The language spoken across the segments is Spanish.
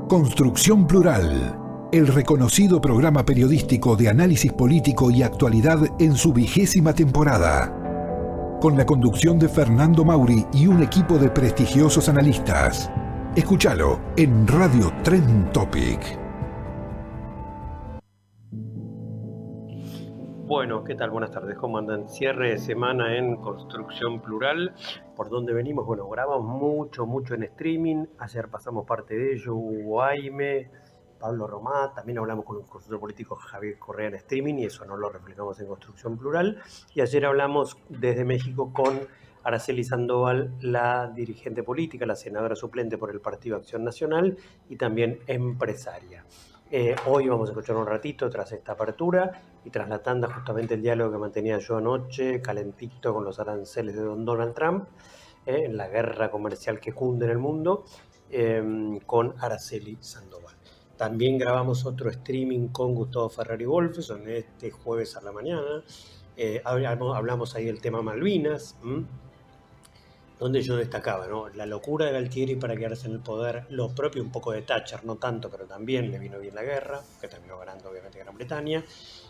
Construcción Plural, el reconocido programa periodístico de análisis político y actualidad en su 20ª temporada. Con la conducción de Fernando Mauri y un equipo de prestigiosos analistas. Escúchalo en Radio Trend Topic. Bueno, ¿qué tal? Buenas tardes, ¿cómo andan? Cierre de semana en Construcción Plural. ¿Por dónde venimos? Bueno, grabamos mucho en streaming. Ayer pasamos parte de ello, Hugo Aime, Pablo Romá. También hablamos con un consultor político, Javier Correa, en streaming, y eso no lo reflejamos en Construcción Plural. Y ayer hablamos desde México con Araceli Sandoval, la dirigente política, la senadora suplente por el Partido Acción Nacional y también empresaria. Hoy vamos a escuchar un ratito tras esta apertura y tras la tanda justamente el diálogo que mantenía yo anoche, calentito con los aranceles de don Donald Trump, en la guerra comercial que cunde en el mundo, con Araceli Sandoval. También grabamos otro streaming con Gustavo Ferrari Wolfson este jueves a la mañana. Hablamos ahí del tema Malvinas, donde yo destacaba, ¿no? La locura de Galtieri para quedarse en el poder, lo propio un poco de Thatcher, no tanto, pero también le vino bien la guerra, que terminó ganando obviamente Gran Bretaña,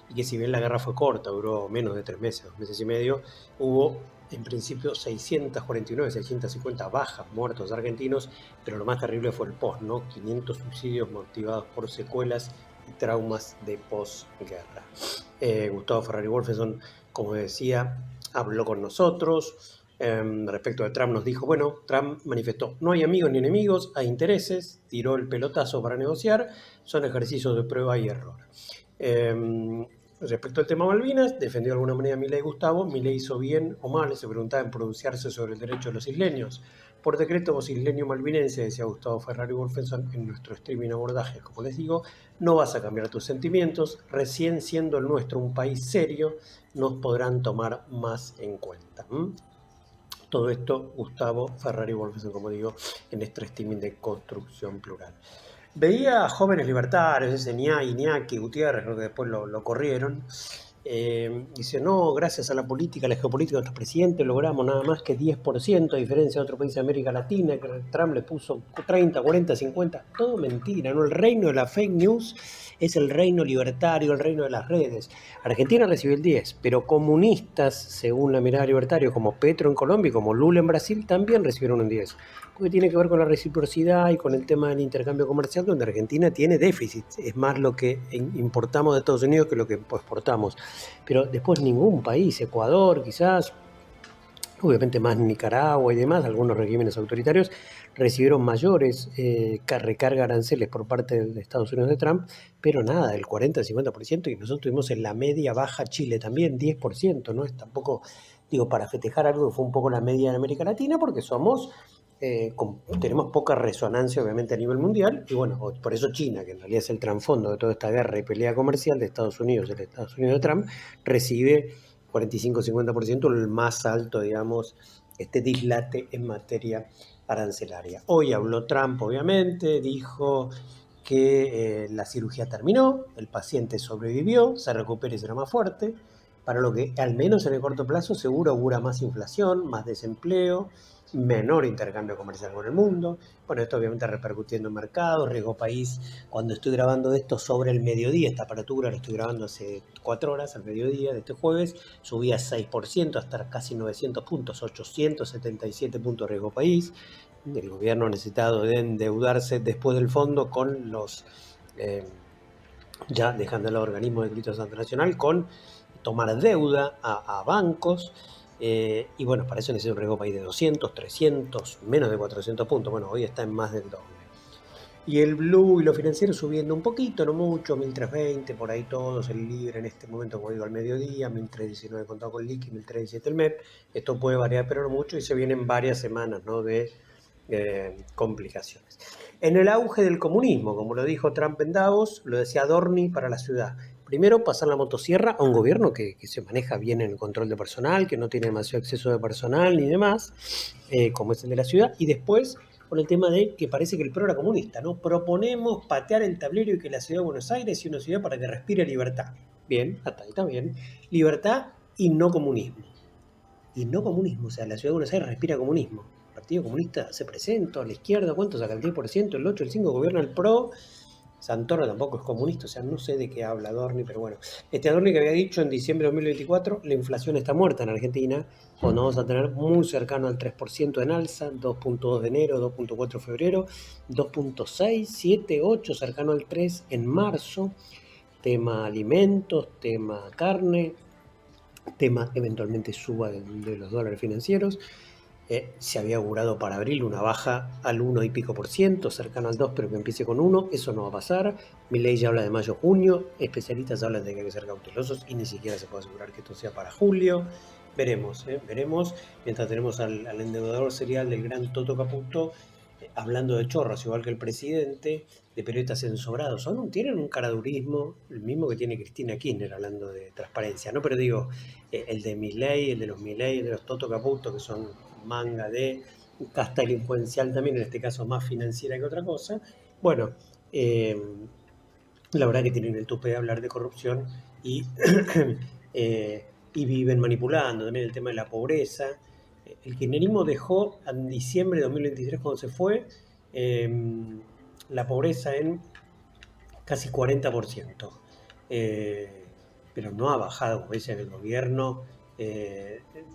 y que si bien la guerra fue corta, duró menos de 3 meses, 2 meses y medio, hubo en principio 649, 650 bajas, muertos argentinos, pero lo más terrible fue el post, ¿no? 500 suicidios motivados por secuelas y traumas de posguerra. Gustavo Ferrari Wolfson, como decía, habló con nosotros. Respecto de Trump nos dijo, bueno, Trump manifestó, no hay amigos ni enemigos, hay intereses, tiró el pelotazo para negociar, son ejercicios de prueba y error. Respecto al tema Malvinas, defendió de alguna manera a Milei Gustavo. Milei hizo bien o mal, se preguntaba en pronunciarse sobre el derecho de los isleños. Por decreto, vos isleño malvinense, decía Gustavo Ferrari Wolfson en nuestro streaming abordaje, como les digo, no vas a cambiar tus sentimientos, recién siendo el nuestro un país serio, nos podrán tomar más en cuenta. Todo esto, Gustavo Ferrari Wolfson, como digo, en este streaming de Construcción Plural. Veía a jóvenes libertarios, ese Iñaki Gutiérrez, creo que después lo corrieron. Dice, no, gracias a la política, a la geopolítica de nuestro presidente, logramos nada más que 10%, a diferencia de otros países de América Latina, que Trump le puso 30, 40, 50, todo mentira, ¿no? El reino de la fake news es el reino libertario, el reino de las redes. Argentina recibió el 10, pero comunistas, según la mirada libertaria, como Petro en Colombia y como Lula en Brasil, también recibieron un 10. Porque tiene que ver con la reciprocidad y con el tema del intercambio comercial, donde Argentina tiene déficit. Es más lo que importamos de Estados Unidos que lo que exportamos. Pero después ningún país, Ecuador quizás, obviamente más Nicaragua y demás, algunos regímenes autoritarios, recibieron mayores recarga aranceles por parte de Estados Unidos de Trump, pero nada, del 40 al 50%, y nosotros tuvimos en la media baja Chile también, 10%, no es tampoco, digo, para festejar algo que fue un poco la media en América Latina, porque somos... tenemos poca resonancia obviamente a nivel mundial, y bueno, por eso China, que en realidad es el trasfondo de toda esta guerra y pelea comercial de Estados Unidos, el Estados Unidos de Trump, recibe 45-50%, el más alto, digamos, dislate en materia arancelaria. Hoy habló Trump, obviamente, dijo que la cirugía terminó, el paciente sobrevivió, se recupera y será más fuerte, para lo que al menos en el corto plazo seguro augura más inflación, más desempleo, menor intercambio comercial con el mundo. Bueno, esto obviamente repercutiendo en mercados, riesgo país. Cuando estoy grabando esto sobre el mediodía, esta apertura lo estoy grabando hace 4 horas, al mediodía de este jueves, subía 6% hasta casi 900 puntos, 877 puntos riesgo país. El gobierno ha necesitado de endeudarse después del fondo con los, ya dejando el organismo de crédito internacional, con tomar deuda a bancos. Y bueno, para eso necesita un riesgo país de 200, 300, menos de 400 puntos. Bueno, hoy está en más del doble. Y el blue y lo financiero subiendo un poquito, no mucho, 1320, por ahí todos, el libre en este momento, como digo, al mediodía, 1319 contado con liqui, 1317 el MEP. Esto puede variar, pero no mucho, y se vienen varias semanas, ¿no?, de complicaciones. En el auge del comunismo, como lo dijo Trump en Davos, lo decía Adorni para la ciudad. Primero, pasar la motosierra a un gobierno que se maneja bien en el control de personal, que no tiene demasiado exceso de personal ni demás, como es el de la ciudad, y después con el tema de que parece que el PRO era comunista, ¿no? Proponemos patear el tablero y que la ciudad de Buenos Aires sea una ciudad para que respire libertad. Bien, hasta ahí está bien. Libertad y no comunismo. Y no comunismo, o sea, la ciudad de Buenos Aires respira comunismo. Partido Comunista se presenta, a la izquierda, ¿cuánto saca? El 10%, el 8%, el 5%, gobierna el PRO. Santoro tampoco es comunista, o sea, no sé de qué habla Adorni, pero bueno. Adorni que había dicho en diciembre de 2024, la inflación está muerta en Argentina, cuando vamos a tener muy cercano al 3% en alza, 2.2 de enero, 2.4 de febrero, 2.6, 7, 8, cercano al 3 en marzo, tema alimentos, tema carne, tema eventualmente suba de los dólares financieros. Se había augurado para abril una baja al 1 y pico %, cercano al 2, pero que empiece con 1, eso no va a pasar. Milei ya habla de mayo-junio, especialistas hablan de que hay que ser cautelosos y ni siquiera se puede asegurar que esto sea para julio. Veremos, veremos. Mientras tenemos al endeudador serial del gran Toto Caputo hablando de chorros, igual que el presidente, de periodistas ensobrados. Tienen un caradurismo, el mismo que tiene Cristina Kirchner hablando de transparencia, ¿no? Pero digo, el de Milei, el de los Milei, el de los Toto Caputo, que son manga de casta delincuencial también, en este caso más financiera que otra cosa. Bueno, la verdad que tienen el tupe de hablar de corrupción y, y viven manipulando también el tema de la pobreza. El kirchnerismo dejó en diciembre de 2023, cuando se fue, la pobreza en casi 40%. Pero no ha bajado, como dice el gobierno.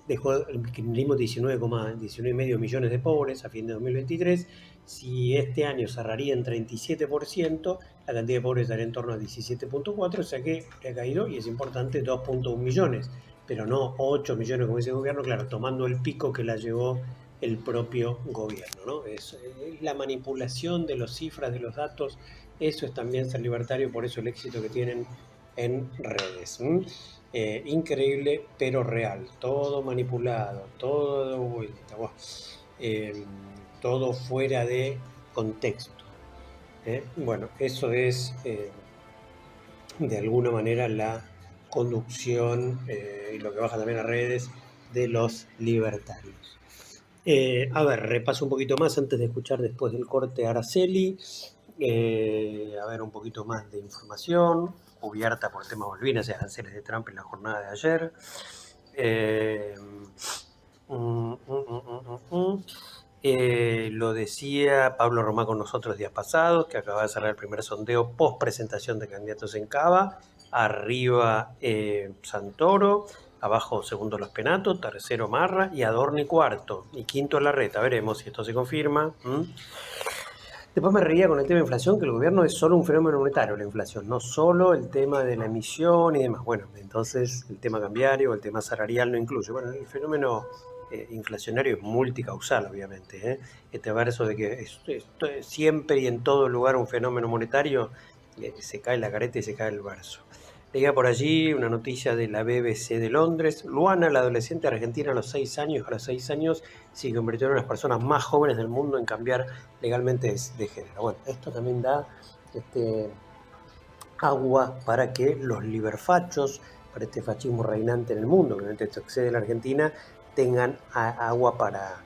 Dejó el kirchnerismo 19,5 millones de pobres a fin de 2023. Si este año cerraría en 37%, la cantidad de pobres estaría en torno a 17.4, o sea que ha caído, y es importante, 2.1 millones, pero no 8 millones como dice el gobierno, claro, tomando el pico que la llevó el propio gobierno, ¿no? Es la manipulación de las cifras, de los datos, eso es también ser libertario, por eso el éxito que tienen en redes. Increíble, pero real, todo manipulado, todo de vuelta, todo fuera de contexto. Bueno, eso es de alguna manera la conducción y lo que baja también a redes de los libertarios. A ver, repaso un poquito más antes de escuchar después del corte a Araceli. A ver, un poquito más de información cubierta por temas Malvinas y aranceles de Trump en la jornada de ayer. Lo decía Pablo Romá con nosotros días pasados, que acaba de cerrar el primer sondeo post presentación de candidatos en Cava. Arriba Santoro, abajo segundo Los Penato, tercero Marra y Adorni cuarto y quinto Larreta. Veremos si esto se confirma. Después me reía con el tema de inflación, que el gobierno es solo un fenómeno monetario, la inflación, no solo el tema de la emisión y demás. Bueno, entonces el tema cambiario, el tema salarial no incluye. Bueno, el fenómeno inflacionario es multicausal, obviamente. Este verso de que esto es siempre y en todo lugar un fenómeno monetario, se cae la careta y se cae el verso. Leía por allí una noticia de la BBC de Londres. Luana, la adolescente argentina a los 6 años, se convirtió en una de las personas más jóvenes del mundo en cambiar legalmente de género. Bueno, esto también da agua para que los liberfachos, para este fascismo reinante en el mundo, que obviamente esto excede la Argentina, tengan agua para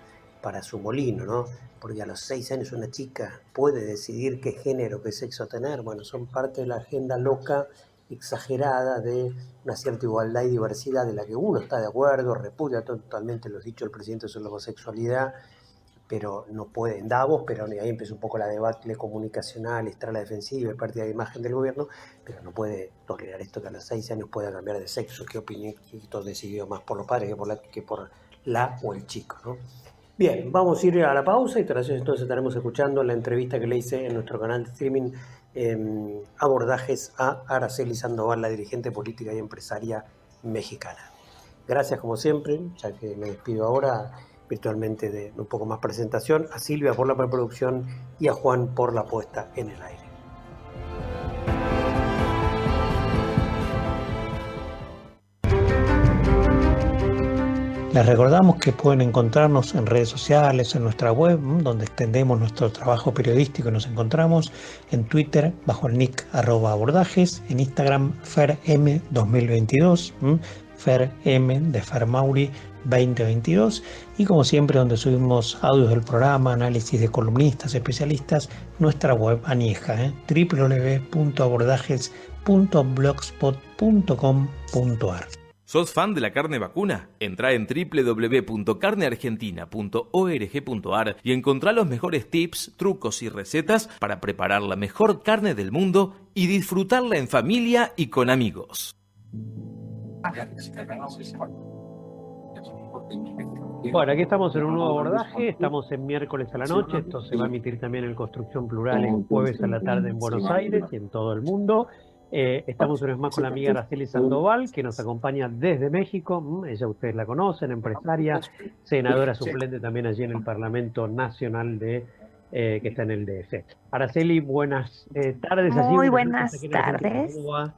su molino, ¿no? Porque a los 6 años una chica puede decidir qué género, qué sexo tener. Bueno, son parte de la agenda loca, exagerada de una cierta igualdad y diversidad de la que uno está de acuerdo, repudia totalmente los dichos del presidente sobre la homosexualidad, pero no puede en Davos, pero ahí empezó un poco la debacle comunicacional, estar a la defensiva y pérdida de imagen del gobierno, pero no puede tolerar esto que a los 6 años pueda cambiar de sexo. ¿Qué opinión decidió más por los padres que por la o el chico, ¿no? Bien, vamos a ir a la pausa y tras eso entonces estaremos escuchando la entrevista que le hice en nuestro canal de streaming, Abordajes, a Araceli Sandoval, la dirigente política y empresaria mexicana. Gracias como siempre, ya que me despido ahora virtualmente de un poco más presentación, a Silvia por la preproducción y a Juan por la puesta en el aire. Les recordamos que pueden encontrarnos en redes sociales, en nuestra web, donde extendemos nuestro trabajo periodístico. Nos encontramos en Twitter bajo el nick @abordajes, en Instagram FerM2022, FerM de Fermauri 2022, y como siempre donde subimos audios del programa, análisis de columnistas, especialistas, nuestra web anieja, www.abordajes.blogspot.com.ar. ¿Sos fan de la carne vacuna? Entrá en www.carneargentina.org.ar y encontrá los mejores tips, trucos y recetas para preparar la mejor carne del mundo y disfrutarla en familia y con amigos. Bueno, aquí estamos en un nuevo abordaje, estamos en miércoles a la noche, esto se va a emitir también en Construcción Plural en jueves a la tarde en Buenos Aires y en todo el mundo. Estamos una vez más con la amiga Araceli Sandoval, que nos acompaña desde México. Ella ustedes la conocen, empresaria, senadora suplente también allí en el Parlamento Nacional que está en el DF. Araceli, buenas tardes. Muy buenas tardes. ¿Cómo va?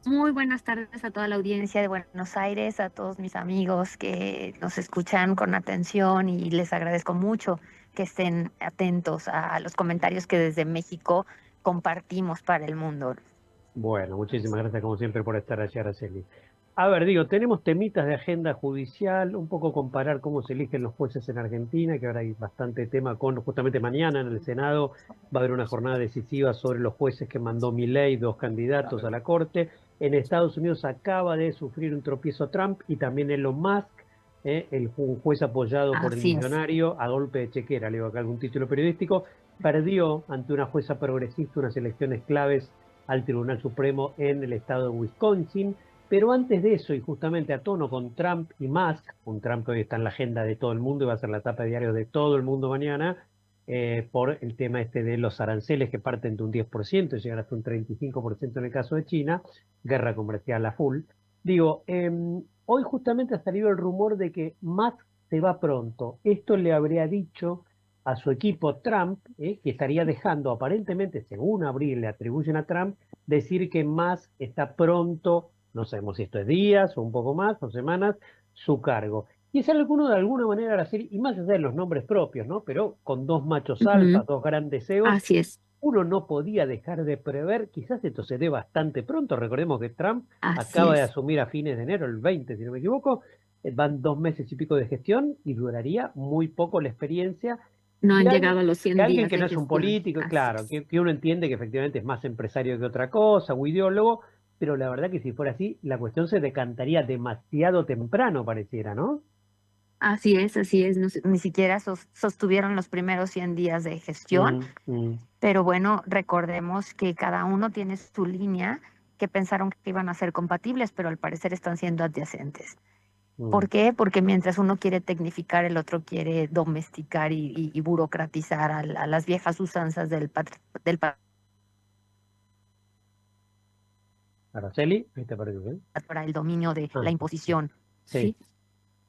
Muy buenas tardes a toda la audiencia de Buenos Aires, a todos mis amigos que nos escuchan con atención y les agradezco mucho que estén atentos a los comentarios que desde México compartimos para el mundo. Bueno, muchísimas gracias como siempre por estar allí, Araceli. A ver, tenemos temitas de agenda judicial, un poco comparar cómo se eligen los jueces en Argentina, que ahora hay bastante tema justamente mañana en el Senado va a haber una jornada decisiva sobre los jueces que mandó Milei, 2 candidatos a la Corte. En Estados Unidos acaba de sufrir un tropiezo Trump y también Elon Musk, un juez apoyado por el millonario a golpe de chequera, leo acá algún título periodístico, perdió ante una jueza progresista unas elecciones claves al Tribunal Supremo en el estado de Wisconsin. Pero antes de eso, y justamente a tono con Trump y Musk, un Trump que hoy está en la agenda de todo el mundo y va a ser la tapa de diario de todo el mundo mañana, por el tema de los aranceles que parten de un 10%, llegan hasta un 35% en el caso de China, guerra comercial a full. Hoy justamente ha salido el rumor de que Musk se va pronto. Esto le habría dicho a su equipo Trump, que estaría dejando aparentemente, según Abril le atribuyen a Trump, decir que Musk está pronto, no sabemos si esto es días o un poco más o semanas, su cargo. Y es alguno de alguna manera Araceli, y más allá de los nombres propios, ¿no? Pero con 2 machos alfas, 2 grandes egos. Así es. Uno no podía dejar de prever, quizás esto se dé bastante pronto, recordemos que Trump Así acaba de es. asumir a fines de enero, el 20, si no me equivoco, van 2 meses y pico de gestión y duraría muy poco la experiencia. No han de llegado a los 100 días alguien que no de es un gestión. político, Así claro, es. que uno entiende que efectivamente es más empresario que otra cosa, o ideólogo, pero la verdad que si fuera así, la cuestión se decantaría demasiado temprano, pareciera, ¿no? Así es, así es. Ni siquiera sostuvieron los primeros 100 días de gestión. Pero bueno, recordemos que cada uno tiene su línea que pensaron que iban a ser compatibles, pero al parecer están siendo adyacentes. ¿Por qué? Porque mientras uno quiere tecnificar, el otro quiere domesticar y burocratizar a las viejas usanzas del Araceli, ahí te perdí, ¿eh? para el dominio de la imposición. Sí.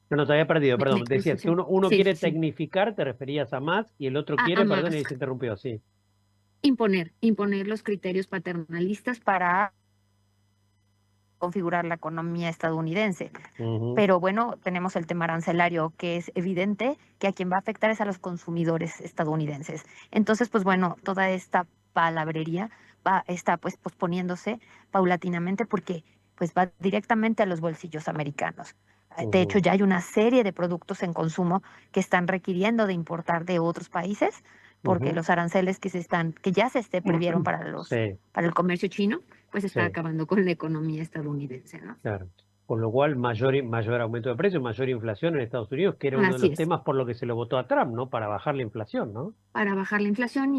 No, te había perdido, perdón. ¿Me Decías que escuchan? uno Sí, quiere sí. tecnificar, te referías a más, y el otro quiere, A perdón, y más. ahí se interrumpió, sí. Imponer los criterios paternalistas para configurar la economía estadounidense. Pero bueno, tenemos el tema arancelario, que es evidente que a quien va a afectar es a los consumidores estadounidenses. Entonces, pues bueno, toda esta palabrería está pues posponiéndose paulatinamente porque pues va directamente a los bolsillos americanos. De hecho, ya hay una serie de productos en consumo que están requiriendo de importar de otros países porque los aranceles que ya se previeron para el comercio chino, pues está acabando con la economía estadounidense, ¿no? Claro. Con lo cual, mayor aumento de precios, mayor inflación en Estados Unidos, que era uno de los temas por lo que se lo votó a Trump, ¿no? Para bajar la inflación, ¿no? Para bajar la inflación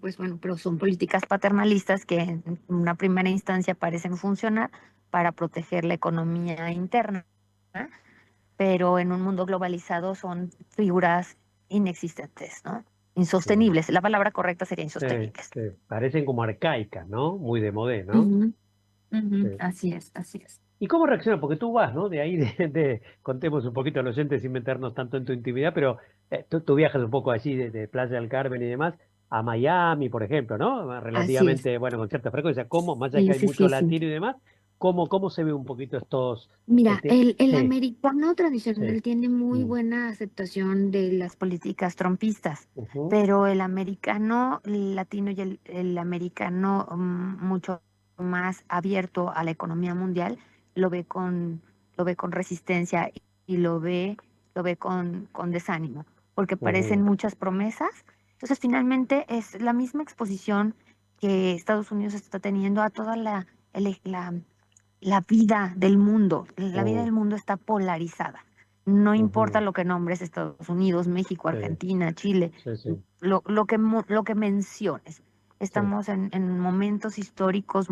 pues bueno, pero son políticas paternalistas que en una primera instancia parecen funcionar para proteger la economía interna, pero en un mundo globalizado son figuras inexistentes, ¿no? Insostenibles. La palabra correcta sería insostenibles. Sí. Parecen como arcaicas, ¿no? Muy de modé, ¿no? Así es, así es. ¿Y cómo reacciona? Porque tú vas, ¿no? De ahí, contemos un poquito a los oyentes sin meternos tanto en tu intimidad, pero tú viajas un poco allí de Playa del Carmen y demás, a Miami, por ejemplo, ¿no? Relativamente, bueno, con cierta frecuencia. ¿Cómo? Más allá que hay mucho latino y demás, ¿cómo se ve un poquito estos? Mira, el americano tradicional tiene muy buena aceptación de las políticas trumpistas, pero el americano latino y el americano mucho más abierto a la economía mundial lo ve con resistencia y lo ve con desánimo, porque parecen muchas promesas. Entonces, finalmente es la misma exposición que Estados Unidos está teniendo a toda la la vida del mundo. La vida del mundo está polarizada. No importa lo que nombres, Estados Unidos, México, Sí, Argentina, Chile, sí, sí, lo que menciones. sí. Estamos en momentos históricos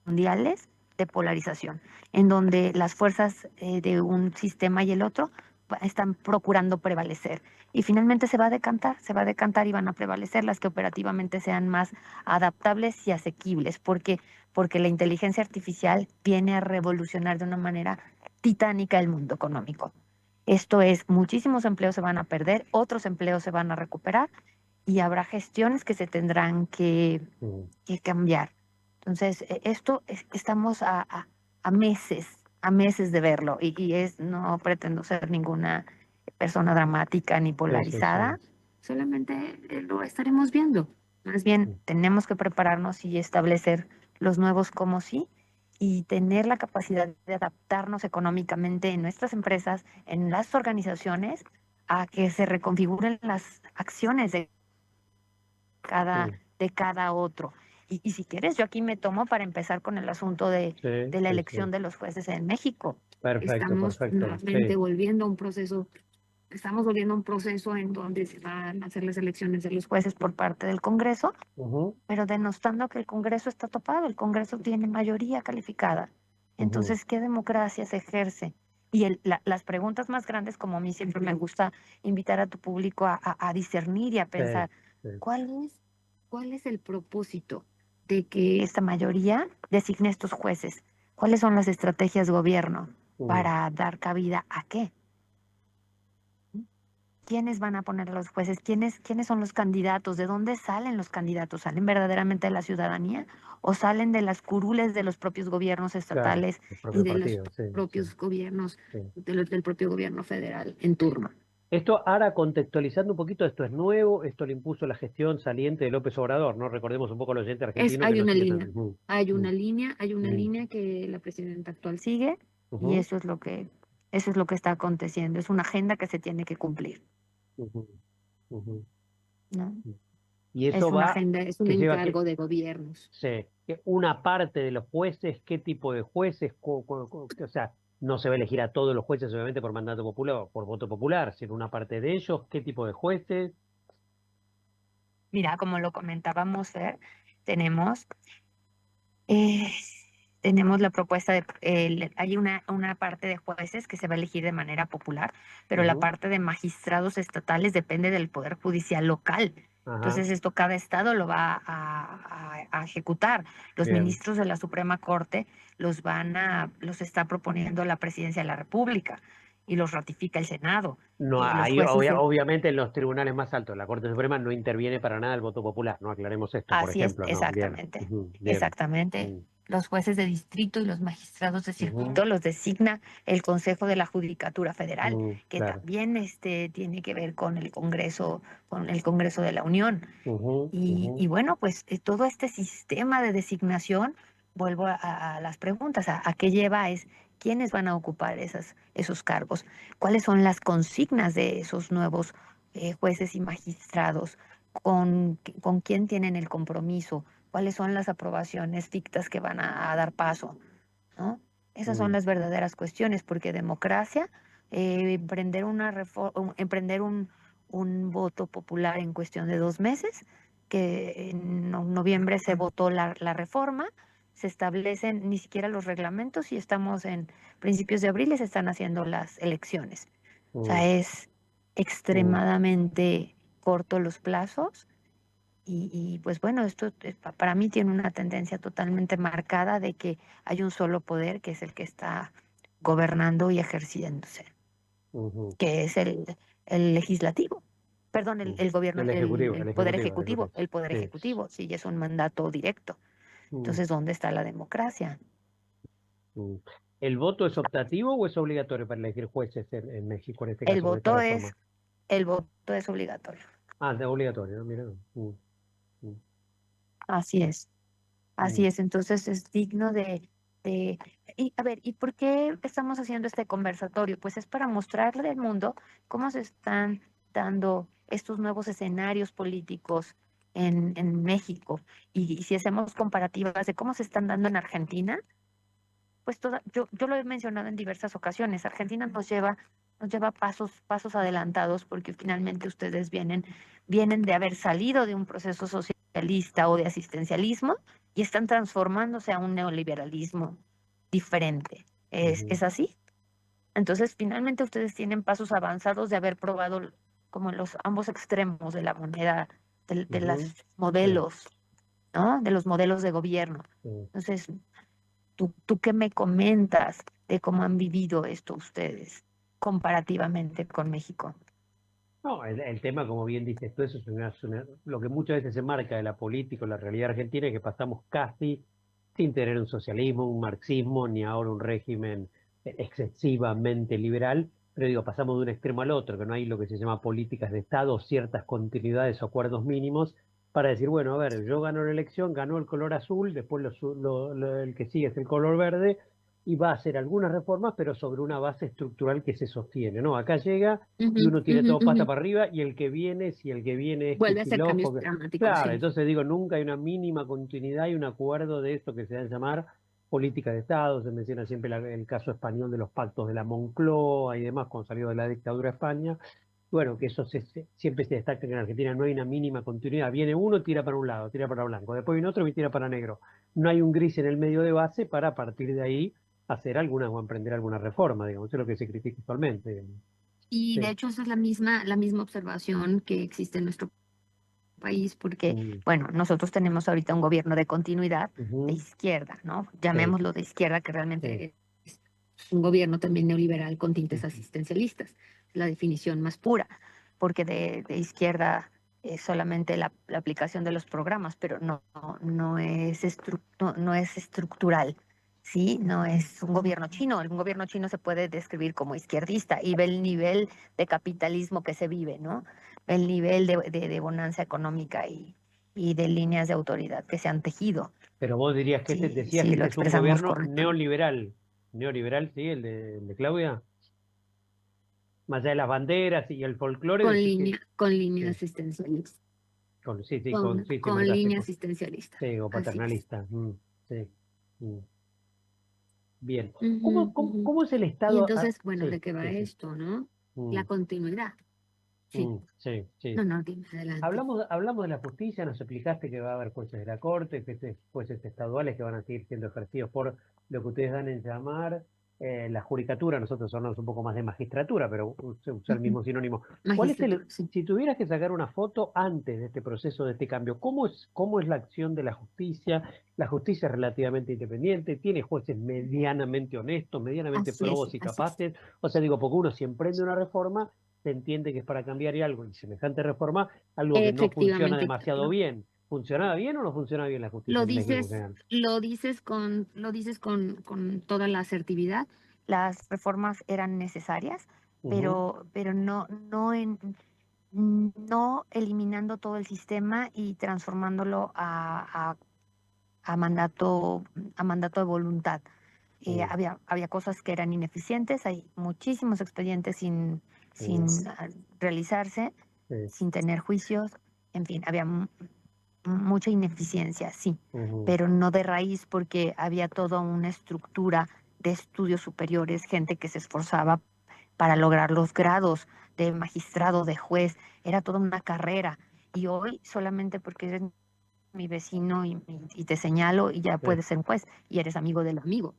mundiales de polarización, en donde las fuerzas de un sistema y el otro están procurando prevalecer. Y finalmente se va a decantar y van a prevalecer las que operativamente sean más adaptables y asequibles, porque la inteligencia artificial viene a revolucionar de una manera titánica el mundo económico. Esto es, muchísimos empleos se van a perder, otros empleos se van a recuperar y habrá gestiones que se tendrán que cambiar. Entonces, estamos a meses de verlo no pretendo ser ninguna persona dramática ni Sí, sí, sí. polarizada, solamente lo estaremos viendo. Más bien, tenemos que prepararnos y establecer los nuevos como sí y tener la capacidad de adaptarnos económicamente en nuestras empresas, en las organizaciones, a que se reconfiguren las acciones cada, Sí, de cada otro. Y si quieres, yo aquí me tomo para empezar con el asunto sí, de la sí, elección sí. de los jueces en México. Perfecto, Estamos perfecto. nuevamente Sí. volviendo a un proceso, estamos volviendo a un proceso en donde se van a hacer las elecciones de los jueces por parte del Congreso, Ujú, pero denostando que el Congreso está topado, el Congreso tiene mayoría calificada. ujú. Entonces, ¿qué democracia se ejerce? Y las preguntas más grandes, como a mí siempre me gusta invitar a tu público a discernir y a Sí, pensar, sí. ¿cuál es, cuál es el propósito de que esta mayoría designe estos jueces? ¿Cuáles son las estrategias de gobierno Mm. para dar cabida a qué? ¿Quiénes van a poner a los jueces? ¿Quiénes son los candidatos? ¿De dónde salen los candidatos? ¿Salen verdaderamente de la ciudadanía o salen de las curules de los propios gobiernos Claro, estatales el y propio de los partido, sí, sí, propios gobiernos, sí. del propio gobierno federal en turno? Esto, ahora contextualizando un poquito, esto es nuevo, esto lo impuso la gestión saliente de López Obrador, ¿no? Recordemos un poco al oyente argentino que Hay no una sigue tan. línea, hay una Mm, línea que la presidenta actual sigue y ujú, eso es lo que está aconteciendo. Es una agenda que se tiene que cumplir, ujú, ujú. ¿no? Y Es eso una va, agenda, es un que lleva que, encargo de gobiernos. que una parte de los jueces, qué tipo de jueces, o sea, no se va a elegir a todos los jueces obviamente por mandato popular o por voto popular, sino una parte de ellos, qué tipo de jueces. Mira, como lo comentábamos, Fer, tenemos, eh, tenemos la propuesta hay una parte de jueces que se va a elegir de manera popular, pero la Ujú, parte de magistrados estatales depende del Poder Judicial local. ajá, Entonces, esto cada estado lo va a ejecutar. Los bien. ministros de la Suprema Corte los está proponiendo la Presidencia de la República y los ratifica el Senado. No, Los ahí jueces obviamente en los tribunales más altos, la Corte Suprema no interviene para nada el voto popular, no aclaremos esto, por Así es, ejemplo, no, bien, exactamente, ujú, bien, exactamente. mm, Los jueces de distrito y los magistrados de ujú, circuito los designa el Consejo de la Judicatura Federal, que claro, también tiene que ver con el Congreso de la Unión. ujú, ujú, Y bueno, pues todo este sistema de designación, vuelvo a las preguntas, a qué lleva es quiénes van a ocupar esos cargos, cuáles son las consignas de esos nuevos jueces y magistrados, con quién tienen el compromiso, cuáles son las aprobaciones fictas que van a dar paso, ¿no? Esas son mm, las verdaderas cuestiones, porque democracia, emprender un voto popular en cuestión de 2 meses, que en noviembre se votó la reforma, se establecen ni siquiera los reglamentos y estamos en principios de abril y se están haciendo las elecciones. O mm, sea, es mm, extremadamente corto los plazos pues bueno, esto para mí tiene una tendencia totalmente marcada de que hay un solo poder que es el que está gobernando y ejerciéndose, ujú, que es el legislativo. Perdón, mm. el gobierno, el El ejecutivo, el poder sí, ejecutivo, sí, es un mandato directo. mm, Entonces, ¿dónde está la democracia? mm. ¿El voto es optativo o es obligatorio para elegir jueces en México, en este El caso, con esta voto reforma? es, el voto es obligatorio. Ah, es obligatorio, ¿no? Mira, mm, Así es. mm, Así es, entonces es digno de... Y a ver, ¿y por qué estamos haciendo este conversatorio? Pues es para mostrarle al mundo cómo se están dando estos nuevos escenarios políticos en México. Y si hacemos comparativas de cómo se están dando en Argentina, pues yo lo he mencionado en diversas ocasiones, Argentina nos lleva pasos adelantados porque finalmente ustedes vienen de haber salido de un proceso socialista o de asistencialismo y están transformándose a un neoliberalismo diferente. ¿Es así? Entonces, finalmente ustedes tienen pasos avanzados de haber probado como los ambos extremos de la moneda, de los Sí, modelos, ¿no? De los modelos de gobierno. sí. Entonces, ¿tú qué me comentas de cómo han vivido esto ustedes comparativamente con México? No, el tema, como bien dices tú, eso lo que muchas veces se marca de la política o la realidad argentina es que pasamos casi sin tener un socialismo, un marxismo, ni ahora un régimen excesivamente liberal, pero digo, pasamos de un extremo al otro, que no hay lo que se llama políticas de Estado, ciertas continuidades o acuerdos mínimos, para decir, bueno, a ver, yo gano la elección, ganó el color azul, después el que sigue es el color verde, y va a hacer algunas reformas, pero sobre una base estructural que se sostiene, ¿no? Acá llega y Ujú, uno tiene ujú, todo pata ujú. para arriba, y el que viene, si el que viene es Vuelve a hacer cambios Kicillof, dramáticos, claro, sí. entonces digo, nunca hay una mínima continuidad y un acuerdo de esto que se va a llamar política de Estado. Se menciona siempre el caso español de los pactos de la Moncloa y demás, cuando salió de la dictadura de España. Bueno, que eso siempre se destaca que en Argentina no hay una mínima continuidad. Viene uno, tira para un lado, tira para blanco, después viene otro y tira para negro. No hay un gris en el medio de base para a partir de ahí hacer alguna o emprender alguna reforma, digamos, eso es lo que se critica actualmente, digamos. Y de Sí. hecho esa es la misma observación que existe en nuestro país, porque, Mm, bueno, nosotros tenemos ahorita un gobierno de continuidad de ujú, izquierda, ¿no? sí, Llamémoslo de izquierda, que sí, realmente es un gobierno también neoliberal con tintes ujú, asistencialistas, es la definición más pura, porque de izquierda es solamente la aplicación de los programas, pero no es estructural. Sí, no es un gobierno chino. Un gobierno chino se puede describir como izquierdista y ve el nivel de capitalismo que se vive, ¿no? El nivel de bonanza económica y de líneas de autoridad que se han tejido. pero vos dirías que Sí, decías que sí, lo este es un expresamos gobierno correctamente. neoliberal. Neoliberal, sí, el de Claudia. Más allá de las banderas y el folclore, Con decís que línea, con línea sí, asistencialista. sí, sí, Con, sí, sí, me con notaste, línea asistencialista. sí, o Así es. paternalista. Sí, mm, bien. Ujú, ujú. ¿Cómo es el Y Estado? entonces, bueno, ¿de Sí, qué va sí, sí, esto, no? mm, La continuidad. Sí. sí, sí. No, no, dime, adelante. Hablamos de la justicia, nos explicaste que va a haber jueces de la Corte, que jueces estaduales que van a seguir siendo ejercidos por lo que ustedes dan en llamar la judicatura. Nosotros hablamos un poco más de magistratura, pero se usa el Ujú. mismo sinónimo. ¿Cuál es Magistratura, sí. si tuvieras que sacar una foto antes de este proceso, de este cambio, cómo es la acción de la justicia? La justicia es relativamente independiente, tiene jueces medianamente honestos, medianamente Así es, probos y así es. capaces. O sea, digo, porque uno si emprende una reforma, se entiende que es para cambiar y algo, y semejante reforma algo que no funciona Efectivamente, demasiado bien. ¿Funcionaba bien o no funciona bien la justicia lo en México en dices, general? lo dices con toda la asertividad. Las reformas eran necesarias, Ujú, pero no eliminando todo el sistema y transformándolo a mandato, a mandato de voluntad. mm, Había cosas que eran ineficientes, hay muchísimos expedientes sin mm, realizarse, sí, sin tener juicios, en fin, había mucha ineficiencia, sí, ujú, pero no de raíz porque había toda una estructura de estudios superiores, gente que se esforzaba para lograr los grados de magistrado, de juez, era toda una carrera. Y hoy solamente porque eres mi vecino y te señalo y ya sí, puedes ser juez y eres amigo del amigo.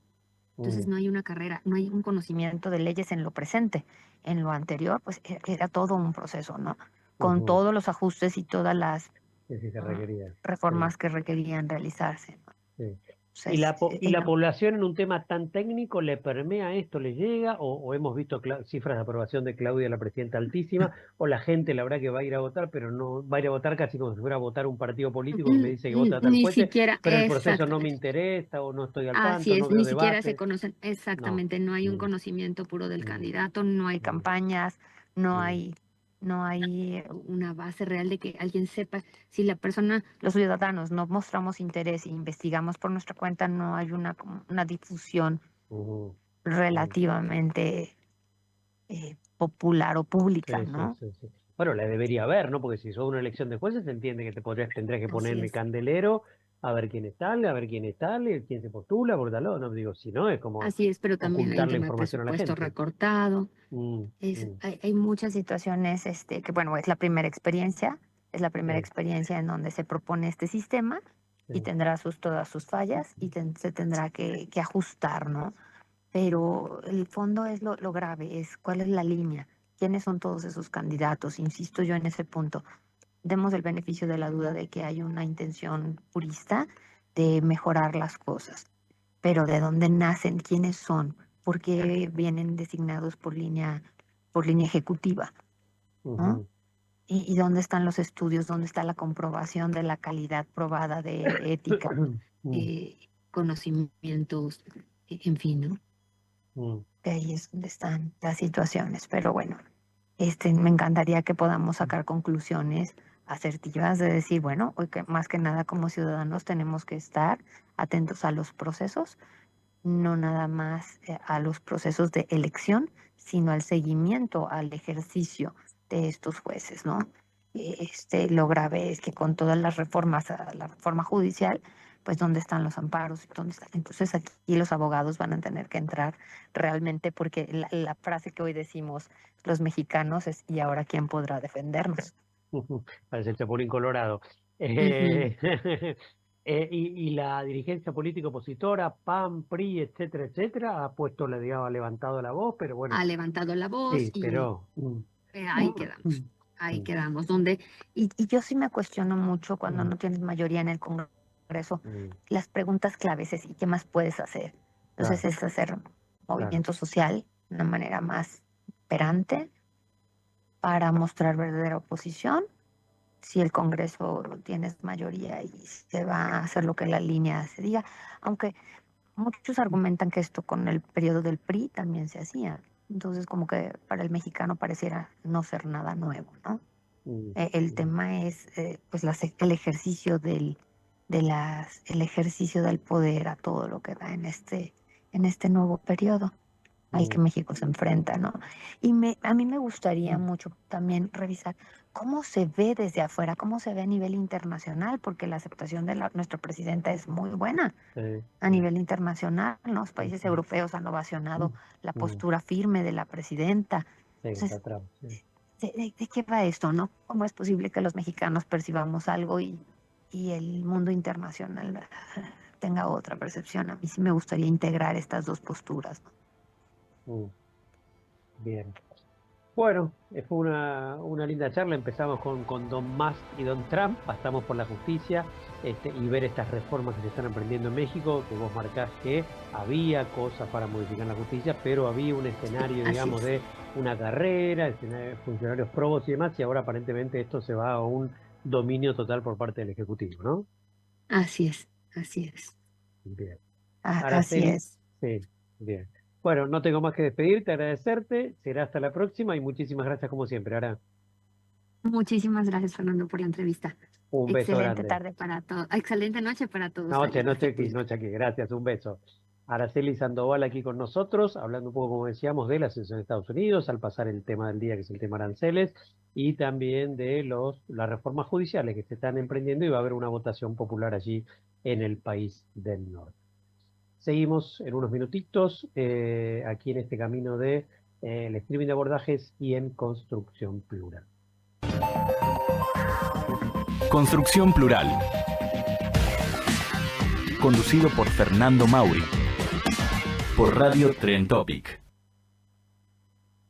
Entonces mm, no hay una carrera, no hay un conocimiento de leyes en lo presente. En lo anterior, pues era todo un proceso, ¿no? Con ujú, todos los ajustes y todas las sí, sí, se requería. Sí, reformas que requerían realizarse, ¿no? sí. ¿Y Entonces, y la población en un tema tan técnico le permea esto, le llega? ¿O hemos visto cifras de aprobación de Claudia, la presidenta, altísima? ¿O la gente, la verdad, que va a ir a votar, pero no va a ir a votar casi como si fuera a votar un partido político que me dice que vota a tal ni fuente, siquiera, pero el proceso no me exactamente. interesa o no estoy al Así tanto, no es, veo ni siquiera se debate? conocen No. exactamente, no hay un Mm, conocimiento puro del mm, candidato, no hay mm, campañas, no mm, hay, no hay una base real de que alguien sepa si la persona, los ciudadanos, no mostramos interés e investigamos por nuestra cuenta, no hay una difusión ujú, mm. relativamente popular o pública, Sí, sí, ¿no? sí, sí. Bueno, la debería haber, ¿no? Porque si sos una elección de jueces, se entiende que tendrías que poner Así en el es. candelero a ver quién es tal, quién se postula, por tal lado. No digo, si no, es como Así es, pero también hay un ocultar la tema de información a la presupuesto gente. recortado. Mm, Hay muchas situaciones que, bueno, es la primera experiencia sí, en donde se propone este sistema y sí. tendrá todas sus fallas y se tendrá que ajustar, ¿no? Pero el fondo es lo grave, es cuál es la línea, quiénes son todos esos candidatos. Insisto yo en ese punto. Demos el beneficio de la duda de que hay una intención purista de mejorar las cosas, pero ¿de dónde nacen? ¿Quiénes son? ¿Por qué vienen designados por línea ejecutiva? ¿No? Ujú. ¿Y dónde están los estudios? ¿Dónde está la comprobación de la calidad probada de ética, Mm, conocimientos, en fin, ¿no? mm, Que ahí es donde están las situaciones. Pero bueno, me encantaría que podamos sacar conclusiones asertivas de decir, bueno, hoy que más que nada como ciudadanos tenemos que estar atentos a los procesos, no nada más a los procesos de elección, sino al seguimiento, al ejercicio de estos jueces, ¿no? Lo grave es que con todas las reformas a la reforma judicial, pues dónde están los amparos, dónde están. Entonces aquí los abogados van a tener que entrar realmente porque la frase que hoy decimos los mexicanos es ¿y ahora quién podrá defendernos? ujú. Parece el Chapulín Colorado. Ujú. Y la dirigencia política opositora, PAN, PRI, etcétera, etcétera, ha puesto, digamos, ha levantado la voz, pero bueno, Ha levantado la voz sí, y pero ahí quedamos, ahí mm, quedamos. Y yo sí me cuestiono mucho cuando mm, no tienes mayoría en el Congreso, mm, las preguntas claves es ¿y qué más puedes hacer? Entonces claro, es hacer claro. movimiento social de una manera más perante para mostrar verdadera oposición. Si el Congreso tienes mayoría y se va a hacer lo que la línea se diga, aunque muchos argumentan que esto con el periodo del PRI también se hacía. Entonces, como que para el mexicano pareciera no ser nada nuevo, ¿no? Mm, El mm, tema es, pues, el ejercicio el ejercicio del poder a todo lo que da en este nuevo periodo al que mm, México se enfrenta, ¿no? A mí me gustaría mucho también revisar cómo se ve desde afuera, cómo se ve a nivel internacional, porque la aceptación de nuestra presidenta es muy buena sí, a sí, nivel internacional. Los sí, países sí. europeos han ovacionado la Mm, postura firme de la presidenta. sí, Entonces, está Trump, sí. ¿de qué va esto, no? ¿Cómo es posible que los mexicanos percibamos algo y el mundo internacional tenga otra percepción? A mí sí me gustaría integrar estas dos posturas, ¿no? Mm, bien. Bueno, fue una linda charla. Empezamos con Don Musk y Don Trump, pasamos por la justicia y ver estas reformas que se están emprendiendo en México, que vos marcás que había cosas para modificar la justicia, pero había un escenario, Así digamos, es, de una carrera, escenario de funcionarios probos y demás, y ahora aparentemente esto se va a un dominio total por parte del Ejecutivo, ¿no? así es, así es, Bien. así Araceli, es. sí, bien. Bueno, no tengo más que despedirte, agradecerte, será hasta la próxima y muchísimas gracias como siempre. Ahora, Muchísimas gracias, Fernando, por la entrevista. un beso Excelente grande. tarde para todos, excelente noche para todos Noche, allá. noche aquí, noche aquí. Gracias, un beso. Araceli Sandoval aquí con nosotros, hablando un poco, como decíamos, de la situación de Estados Unidos, al pasar el tema del día, que es el tema aranceles, y también de las reformas judiciales que se están emprendiendo y va a haber una votación popular allí en el país del norte. Seguimos en unos minutitos aquí en este camino de el streaming de abordajes y en Construcción Plural. Construcción Plural. Conducido por Fernando Mauri. Por Radio Tren Topic.